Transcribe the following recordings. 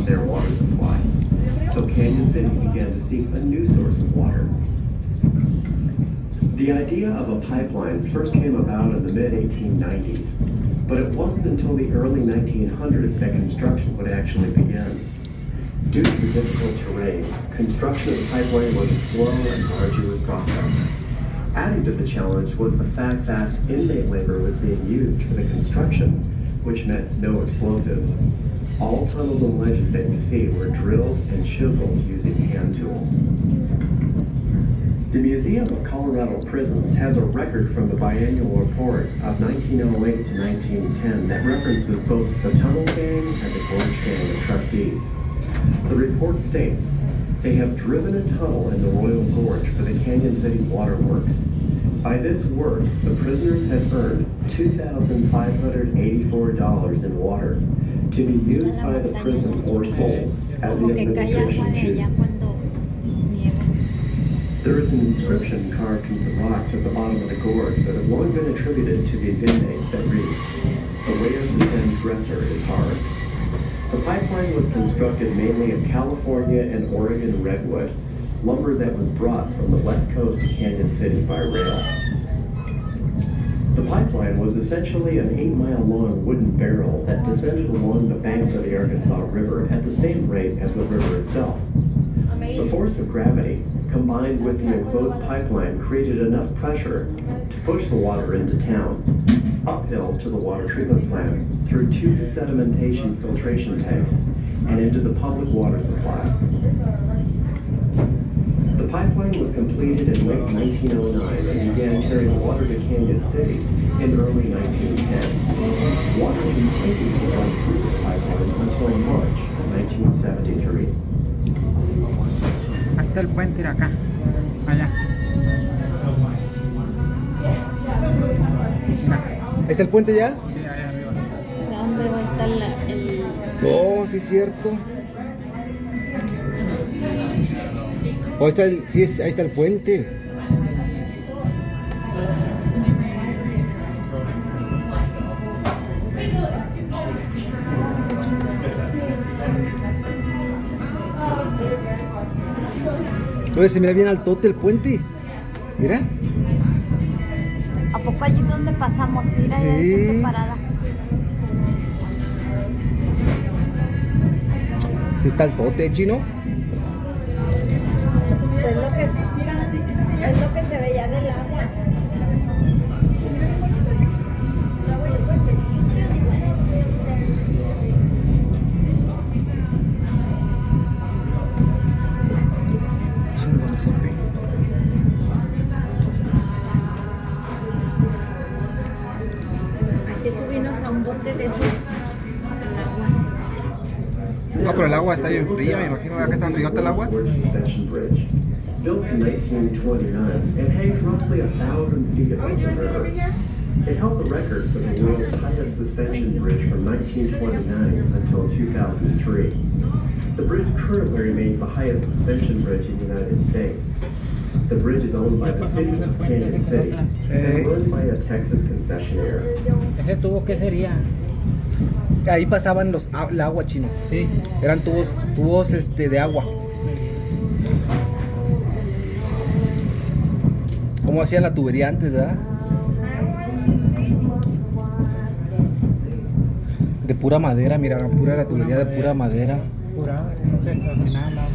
their water supply. So Canyon City began to seek a new source of water. The idea of a pipeline first came about in the mid-1890s, but it wasn't until the early 1900s that construction would actually begin. Due to the difficult terrain, construction of the pipeline was a slow and arduous process. Adding to the challenge was the fact that inmate labor was being used for the construction, which meant no explosives. All tunnels and ledges that you see were drilled and chiseled using hand tools. The Museum of Colorado Prisons has a record from the biennial report of 1908 to 1910 that references both the tunnel gang and the gorge gang of trustees. The report states, they have driven a tunnel in the Royal Gorge for the Canyon City Water Works. By this work, the prisoners have earned $2,584 in water to be used by the prison or sold as the administration chooses. There is an inscription carved into the rocks at the bottom of the gorge that has long been attributed to these inmates that reads, "The way of the transgressor is hard." The pipeline was constructed mainly of California and Oregon redwood, lumber that was brought from the west coast of Canyon City by rail. The pipeline was essentially an 8-mile-long wooden barrel that descended along the banks of the Arkansas River at the same rate as the river itself. The force of gravity, combined with the enclosed pipeline, created enough pressure to push the water into town, uphill to the water treatment plant, through 2 sedimentation filtration tanks, and into the public water supply. The pipeline was completed in late 1909 and began carrying water to Canyon City in early 1910. Water continued to run through this pipeline until March 1973. Ahí está el puente de acá, allá. Mira. ¿Es el puente ya? Sí, allá arriba. ¿De dónde va a estar el...? Oh, sí es cierto. Oh, ahí está ahí está el puente. Oye, se mira bien altote el puente. Mira. ¿A poco allí donde pasamos? Ir allá Sí. hay gente parada. Sí está altote, Chino. Pues es lo que se veía del agua. Chingonzote. Hay que subirnos a un bote de esos al agua. No, pero el agua está bien fría, me imagino. ¿Verdad que está friota el agua? Built in 1929, it hangs roughly 1,000 feet above the river. It held the record for the world's highest suspension bridge from 1929 until 2003. The bridge currently remains the highest suspension bridge in the United States. The bridge is owned by the city of Canyon City and run by a Texas concessionaire. ¿Ese tubo qué sería? Ahí pasaban el agua, Chino. Sí. Eran tubos de agua. Como hacían la tubería antes, ¿verdad? De pura madera, mira, la tubería de pura madera. Pura, no sé, al final la...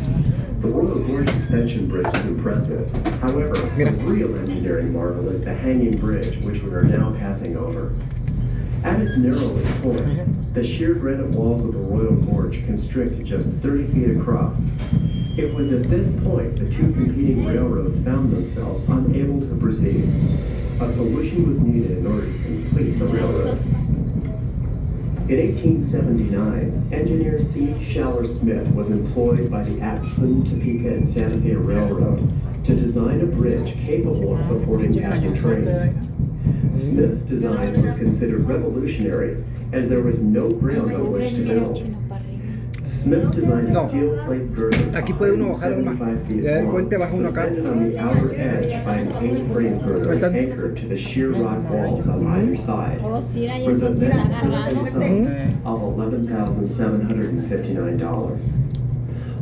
The Royal Gorge Suspension Bridge is impressive. However, the real engineering marvel is the hanging bridge, which we are now passing over. At its narrowest point, the sheer granite walls of the Royal Gorge constrict to just 30 feet across. It was at this point the 2 competing railroads found themselves unable to proceed. A solution was needed in order to complete the railroad. In 1879, engineer C. Shaller Smith was employed by the Atchison, Topeka, and Santa Fe Railroad to design a bridge capable of supporting passing trains. Smith's design was considered revolutionary as there was no ground on which to build. Smith designed a No. steel plate girder Aquí puede uno bajar más. 75 feet Ya del long, puente baja uno acá. suspended on the outer edge by an A-frame girder Ahí están. anchored to the sheer rock walls on either side. Oh, sí, ahí For es the donde está net agarrado. purchase sum of $11,759.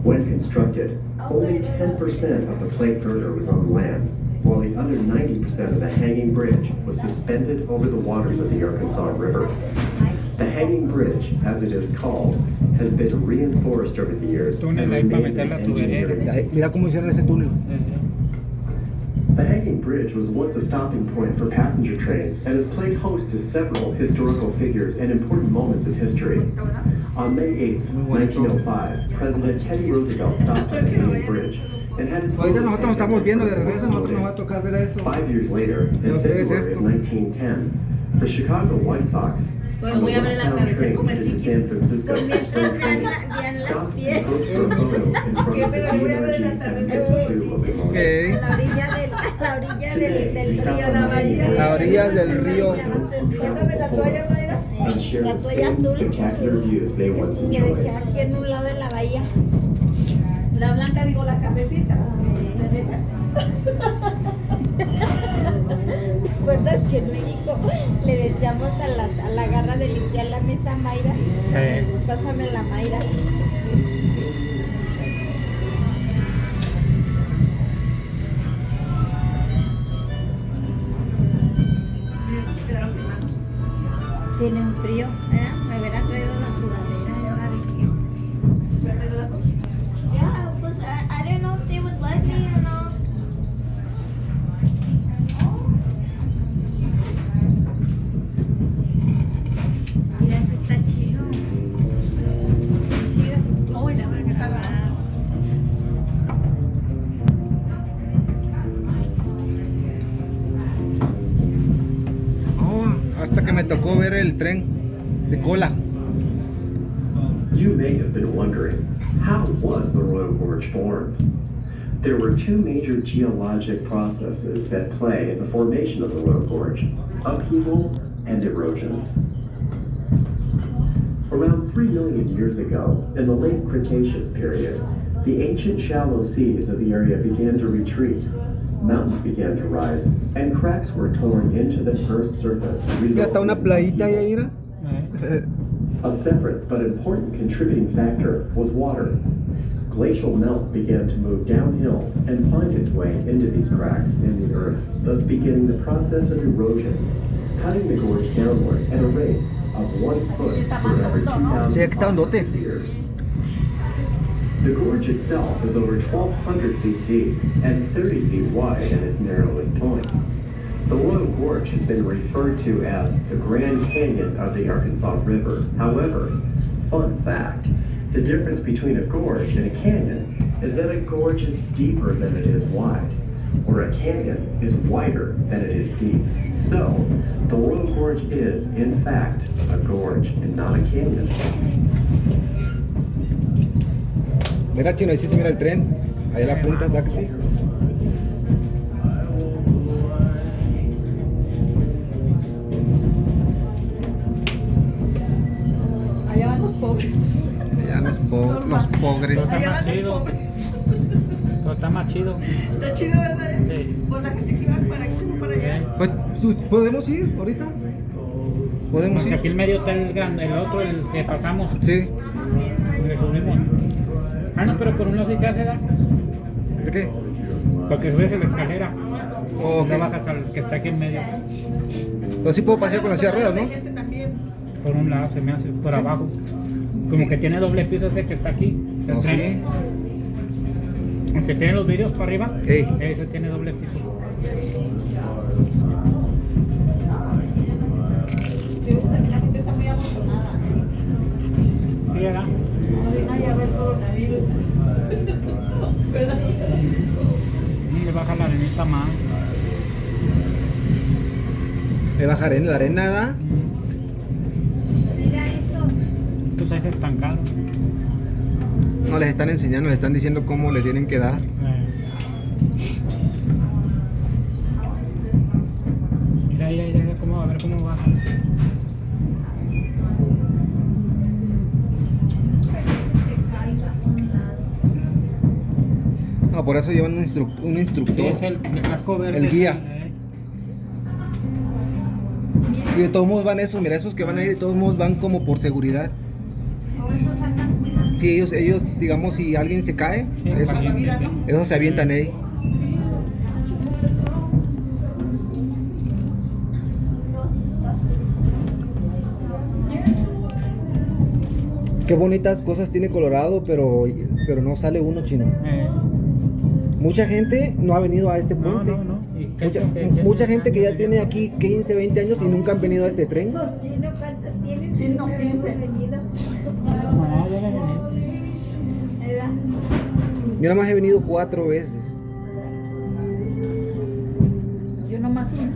When constructed, only 10% of the plate girder was on land, while the other 90% of the hanging bridge was suspended over the waters of the Arkansas River. The hanging bridge, as it is called, has been reinforced over the years and Túnel ahí para remains meter an las tuberías. engineering. Ay, mira cómo hicieron ese túnel. The hanging bridge was once a stopping point for passenger trains and has played host to several historical figures and important moments in history. On May 8, 1905, President Teddy Roosevelt stopped on the hanging bridge and had his Ahorita photo nosotros nos estamos taken viendo de at the regreso, nosotros nos va a photo. tocar ver eso. 5 years later, Ya in ustedes February esto. of 1910, the Chicago White Sox Bueno, on the voy a abrir el westbound atardecer train con el headed to ticket. San Francisco Pues for mientras spring training vean las stopped pies. and posed for a photo in front of the Pero voy a ver el DNRG atardecer. 752 of the Ok. A la orilla del río, la bahía. A orillas del río. Pásame la toalla, Mayra. and share La the toalla same azul spectacular views they once que dejé enjoyed. aquí en un lado de la bahía. La blanca, digo, la cafecita. ¿Recuerdas que en México le decíamos a la garra de limpiar la mesa Mayra? Pásame la Mayra. Y esos se quedaron sin manos. Tiene un frío, ¿eh? Me hubiera traído la sudadera y ahora dije. ¿Se ha traído la cosa? Yeah, pues I didn't know if they would let me or not. Mira, ese está chido. Sigas. Uy, se me queda la... Oh, hasta que me tocó ver el tren de cola. You may have been wondering, how was the Royal Gorge formed? There were two major geologic processes at play in the formation of the Royal Gorge: upheaval and erosion. Around 3 million years ago, in the late Cretaceous period, the ancient shallow seas of the area began to retreat. Mountains began to rise, and cracks were torn into the Earth's surface, Y hasta una resulting in playita ahí, mira. a separate but important contributing factor was water. Glacial melt began to move downhill and find its way into these cracks in the earth, thus beginning the process of erosion, cutting the gorge downward at a rate of 1 foot for every Sí, aquí está 2,500 hondote. years. The gorge itself is over 1,200 feet deep and 30 feet wide at its narrowest point. The Royal Gorge has been referred to as the Grand Canyon of the Arkansas River. However, fun fact, the difference between a gorge and a canyon is that a gorge is deeper than it is wide, where a canyon is wider than it is deep. So, the Royal Gorge is, in fact, a gorge and not a canyon. Mira, chino, ahí sí se mira el tren. Ahí a la punta, ¿verdad que sí? Allá van los pobres. Ya los pobres. Allá van chido. los pobres. Pero está más chido. Está chido, ¿verdad? Sí. Pues la gente que iba para aquí, para allá. Pues, ¿podemos ir ahorita? ¿Podemos Porque aquí ir? en medio está el grande, el otro, el que pasamos. Sí. Le subimos. Ah, no, pero por un lado sí se hace, ¿da? ¿De qué? Porque subes en la escalera. Oh, Le ok. bajas al que está aquí en medio. Pero sí puedo pasear con la silla de ruedas, Hay ¿no? gente también. Por un lado se me hace, por abajo. Como que tiene doble piso ese que está aquí. el Oh, tren. sí. Aunque tiene los vidrios para arriba, Ey. ese tiene doble piso. Yo creo que también la gente está muy amontonada. Sí, ¿verdad? No viene ahí a ver coronavirus. ¿Verdad? Y le baja la arenita más. Me bajaré en la arena, ¿verdad? Mira eso. Pues ahí se estancaron. No, les están enseñando, les están diciendo cómo le tienen que dar. Mira, mira cómo, a ver cómo baja. Ah, por eso llevan un Sí, instructor. es el casco verde. El guía. eh. Y de todos modos van esos, mira, esos que van ahí, de todos modos van como por seguridad. Sí, ellos, digamos, si alguien se cae, Sí, esos, paciente, sí. esos se avientan ahí. Qué bonitas cosas tiene Colorado, pero no sale uno, chino. Mucha gente no ha venido a este No, puente. no, no. ¿Y qué- Mucha, qué- qué- mucha qué- gente que ya qué- tiene aquí 15, 20 años y nunca han venido a este tren. Chino, ¿cuántos tienes? Sí, no, Nunca habíamos 15. venido. No, debe venir. ¿Verdad? Yo nada más he venido 4 veces. Yo nomás una.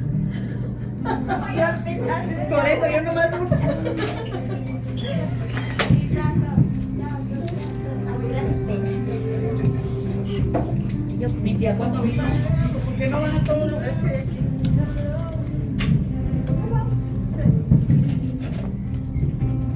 Yo apenas. Por eso yo nomás una. A duras penas. Yo Mi tía cuando vino, ¿por qué no van a todos los veces?